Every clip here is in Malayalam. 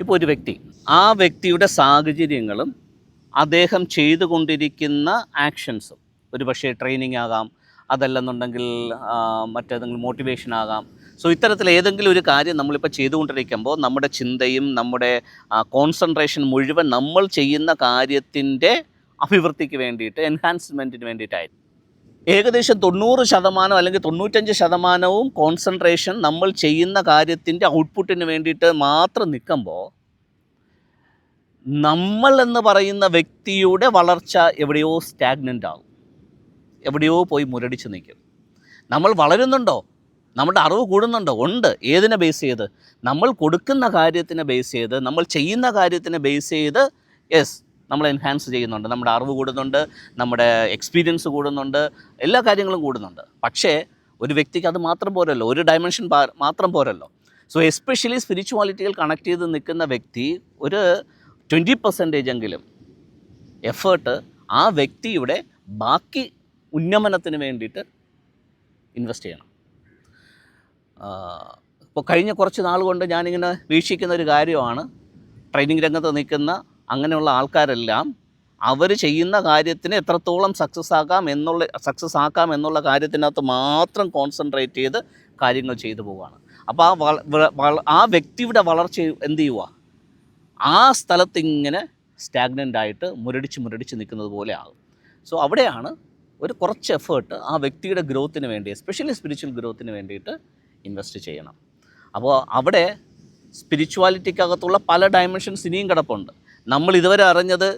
ഇപ്പോൾ ഒരു വ്യക്തി, ആ വ്യക്തിയുടെ സാഹചര്യങ്ങളും അദ്ദേഹം ചെയ്തുകൊണ്ടിരിക്കുന്ന ആക്ഷൻസും, ഒരു പക്ഷേ ട്രെയിനിങ് ആകാം, അതല്ലെന്നുണ്ടെങ്കിൽ മറ്റേതെങ്കിലും മോട്ടിവേഷൻ ആകാം. സോ ഇത്തരത്തിൽ ഏതെങ്കിലും ഒരു കാര്യം നമ്മളിപ്പോൾ ചെയ്തുകൊണ്ടിരിക്കുമ്പോൾ നമ്മുടെ ചിന്തയും നമ്മുടെ കോൺസെൻട്രേഷൻ മുഴുവൻ നമ്മൾ ചെയ്യുന്ന കാര്യത്തിൻ്റെ അഭിവൃദ്ധിക്ക് വേണ്ടിയിട്ട്, എൻഹാൻസ്മെൻറ്റിന് വേണ്ടിയിട്ടായിരിക്കും. ഏകദേശം 90% അല്ലെങ്കിൽ 95% കോൺസെൻട്രേഷൻ നമ്മൾ ചെയ്യുന്ന കാര്യത്തിൻ്റെ ഔട്ട്പുട്ടിന് വേണ്ടിയിട്ട് മാത്രം നിൽക്കുമ്പോൾ നമ്മൾ എന്ന് പറയുന്ന വ്യക്തിയുടെ വളർച്ച എവിടെയോ സ്റ്റാഗ്നൻ്റ് ആകും, എവിടെയോ പോയി മുരടിച്ച് നിൽക്കും. നമ്മൾ വളരുന്നുണ്ടോ? നമ്മുടെ അറിവ് കൂടുന്നുണ്ടോ? ഉണ്ട്. ഏതിനെ ബേസ് ചെയ്ത്? നമ്മൾ കൊടുക്കുന്ന കാര്യത്തിനെ ബേസ് ചെയ്ത്, നമ്മൾ ചെയ്യുന്ന കാര്യത്തിനെ ബേസ് ചെയ്ത് യെസ്, നമ്മൾ എൻഹാൻസ് ചെയ്യുന്നുണ്ട്, നമ്മുടെ അറിവ് കൂടുന്നുണ്ട്, നമ്മുടെ എക്സ്പീരിയൻസ് കൂടുന്നുണ്ട്, എല്ലാ കാര്യങ്ങളും കൂടുന്നുണ്ട്. പക്ഷേ ഒരു വ്യക്തിക്ക് അത് മാത്രം പോരല്ലോ, ഒരു ഡയമെൻഷൻ മാത്രം പോരല്ലോ. സോ എസ്പെഷ്യലി സ്പിരിച്വാലിറ്റിയിൽ കണക്ട് ചെയ്ത് നിൽക്കുന്ന വ്യക്തി ഒരു 20% എങ്കിലും എഫേർട്ട് ആ വ്യക്തിയുടെ ബാക്കി ഉന്നമനത്തിന് വേണ്ടിയിട്ട് ഇൻവെസ്റ്റ് ചെയ്യണം. ഇപ്പോൾ കഴിഞ്ഞ കുറച്ച് നാൾ കൊണ്ട് ഞാനിങ്ങനെ വീക്ഷിക്കുന്ന ഒരു കാര്യമാണ്, ട്രെയിനിങ് രംഗത്ത് നിൽക്കുന്ന അങ്ങനെയുള്ള ആൾക്കാരെല്ലാം അവർ ചെയ്യുന്ന കാര്യത്തിന് എത്രത്തോളം സക്സസ് ആക്കാം എന്നുള്ള കാര്യത്തിനകത്ത് മാത്രം കോൺസെൻട്രേറ്റ് ചെയ്ത് കാര്യങ്ങൾ ചെയ്തു പോവുകയാണ്. അപ്പോൾ ആ വ്യക്തിയുടെ വളർച്ച എന്ത് ചെയ്യുക? ആ സ്ഥലത്ത് ഇങ്ങനെ സ്റ്റാഗ്നൻ്റ് ആയിട്ട് മുരടിച്ച് നിൽക്കുന്നത് പോലെ ആകും. സോ അവിടെയാണ് ഒരു കുറച്ച് എഫേർട്ട് ആ വ്യക്തിയുടെ ഗ്രോത്തിന് വേണ്ടി, എസ്പെഷ്യലി സ്പിരിച്വൽ ഗ്രോത്തിന് വേണ്ടിയിട്ട് ഇൻവെസ്റ്റ് ചെയ്യണം. അപ്പോൾ അവിടെ സ്പിരിച്വാലിറ്റിക്കകത്തുള്ള പല ഡയമെൻഷൻസ് ഇനിയും കിടപ്പുണ്ട്. നമ്മൾ ഇതുവരെ അറിഞ്ഞത്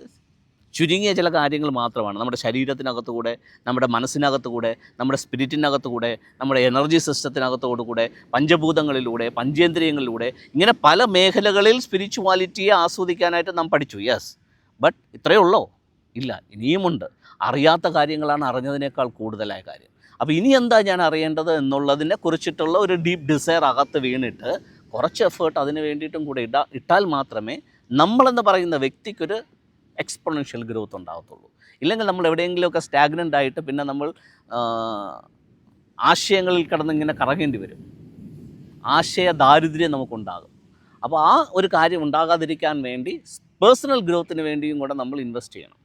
ചുരുങ്ങിയ ചില കാര്യങ്ങൾ മാത്രമാണ്. നമ്മുടെ ശരീരത്തിനകത്തുകൂടെ, നമ്മുടെ മനസ്സിനകത്തുകൂടെ, നമ്മുടെ സ്പിരിറ്റിനകത്തുകൂടെ, നമ്മുടെ എനർജി സിസ്റ്റത്തിനകത്തോടുകൂടെ, പഞ്ചഭൂതങ്ങളിലൂടെ, പഞ്ചേന്ദ്രിയങ്ങളിലൂടെ, ഇങ്ങനെ പല മേഖലകളിൽ സ്പിരിച്വാലിറ്റിയെ ആസ്വദിക്കാനായിട്ട് നാം പഠിച്ചു. യെസ്, ബട്ട് ഇത്രയേ ഉള്ളോ? ഇല്ല, ഇനിയുമുണ്ട്. അറിയാത്ത കാര്യങ്ങളാണ് അറിഞ്ഞതിനേക്കാൾ കൂടുതലായ കാര്യം. അപ്പോൾ ഇനി എന്താ ഞാൻ അറിയേണ്ടത് എന്നുള്ളതിനെ കുറിച്ചിട്ടുള്ള ഒരു ഡീപ്പ് ഡിസയർ അകത്ത് വീണിട്ട് കുറച്ച് എഫേർട്ട് അതിന് വേണ്ടിയിട്ടും കൂടെ ഇട്ടാൽ മാത്രമേ നമ്മളെന്ന് പറയുന്ന വ്യക്തിക്കൊരു എക്സ്പൊണൻഷ്യൽ ഗ്രോത്ത് ഉണ്ടാകത്തുള്ളൂ. ഇല്ലെങ്കിൽ നമ്മൾ എവിടെയെങ്കിലുമൊക്കെ സ്റ്റാഗ്നൻ്റ് ആയിട്ട് പിന്നെ നമ്മൾ ആശയങ്ങളിൽ കിടന്നിങ്ങനെ കറങ്ങേണ്ടി വരും. ആശയ ദാരിദ്ര്യം നമുക്കുണ്ടാകും. അപ്പോൾ ആ ഒരു കാര്യം ഉണ്ടാകാതിരിക്കാൻ വേണ്ടി പേഴ്സണൽ ഗ്രോത്തിന് വേണ്ടിയും കൂടെ നമ്മൾ ഇൻവെസ്റ്റ് ചെയ്യണം.